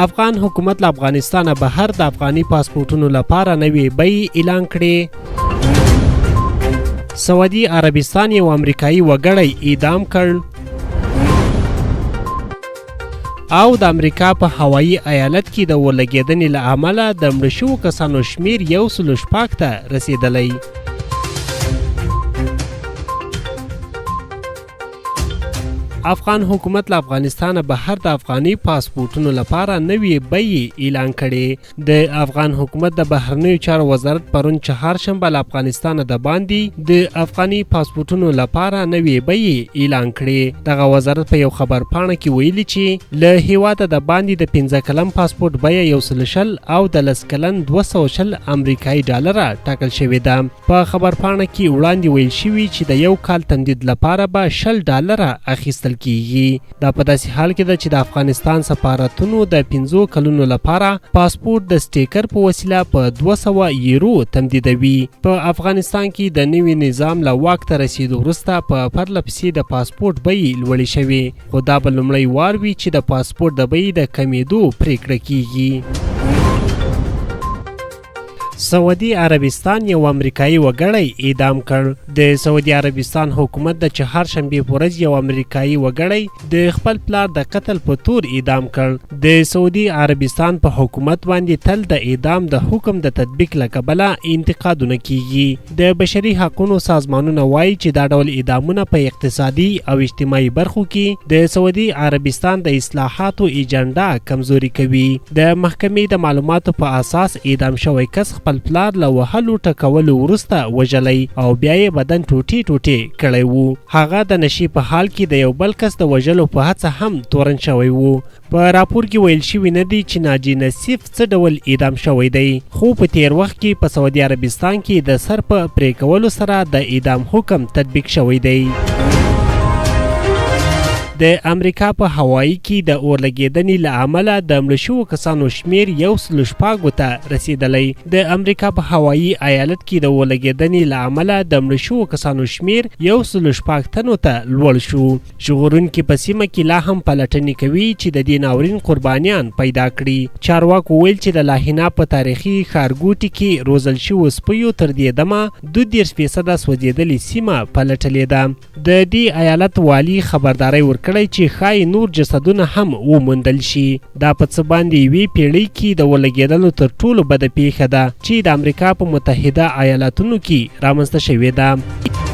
افغان حکومت له افغانستانه بهر د افغاني پاسپورټونو لپاره نوې بیې اعلان کړې. سعودي عربستان یو امریکایي وګړی اعدام کړ. او د امریکا په هوایي ایالت کې د ورلګېدنې له امله د مړه شوو کسانو شمیر 106 ته رسېدلی. افغان حکومت له افغانستانه بهر د افغاني پاسپورټونو لپاره نوې بیې اعلان کړې. د افغان حکومت د بهرنیو چارو وزارت پرون چهارشنبه له افغانستانه د باندې د افغاني پاسپورټونو لپاره نوې بیې اعلان کړې. دغه وزارت په یو خبرپاڼه کې ویلي چې له هیواده د باندې د 15 کلن پاسپورټ بیه 100 او د 10 کلن 200 امریکایي ډالره ټاکل شوې ده. په خبرپاڼه کې وړاندې ویل شوي چې د یو کال تمدید لپاره به $10 اخیستل کیږي. دا په داسې حال کې ده چې د افغانستان سفارتونو د 15 کلونو لپاره پاسپورټ د سټیکر په وسیله په 200 یورو تمدیدوي. په افغانستان کې د نوي نظام له واک ته رسیدو وروسته په پرله پسې د پاسپورټ بیې لوړې شوې، خو دا به لومړی وار وي چې د پاسپورټ د بیې د کمیدو پریکړه کیږي. سعودي عربستان یو امریکایي وګړی اعدام کړ. د سعودي عربستان حکومت د چهارشنبې په ورځ یو امریکایي وګړی د خپل پلار د قتل په تور اعدام کړ. د سعودي عربستان په حکومت باندې تل د اعدام د حکم د تطبیق له کبله انتقادونه کیږي. د بشري حقوقو سازمانونه وایي چې دا ډول اعدامونه په اقتصادي او اجتماعي برخو کې د سعودي عربستان د اصلاحاتو ایجنډا کمزوري کوي. د محکمې د معلوماتو په اساس اعدام شوی کس خپل پلار له وهلو ټکولو وروسته وژلی او بیا یې بدن ټوټې ټوټې کړی وو. هغه د نشي په حال کې د یو بل کس د وژلو په هڅه هم تورن شوی وو. په راپور کې ویل شوي نه دی چې ناجي نصیف څه ډول اعدام شوی دی، خو په تیر وخت کې په سعودي عربستان کې د سر په پرې کولو سره د اعدام حکم تطبیق شوی دی. د امریکا په هوایي کې د اورلګېدنې له امله د مړه شوو کسانو شمیر 106 ته رسېدلی. د امریکا په هوایي ایالت کې د اورلګېدنې له امله د مړه شوو کسانو شمیر 106 تنو ته لوړ شو. ژغورونکي په سیمه کې لا هم پلټنې کوي چې د دې ناورین قربانیان پیدا کړي. چارواکو ویل چې د لاهینا په تاریخي ښارګوټي کې روزل شوو سپیو تر دې دمه 22% سوځېدلې سیمه پلټلې ده. د دې ایالت والي خبرداری ورکړی چې ښایي نور جسدونه هم وموندل شي. دا په څه باندې یوې پیړۍ کې د ورلګېدلو تر ټولو بده پیښه ده چې د امریکا په متحده ایالاتونو کې رامنځته شوې ده.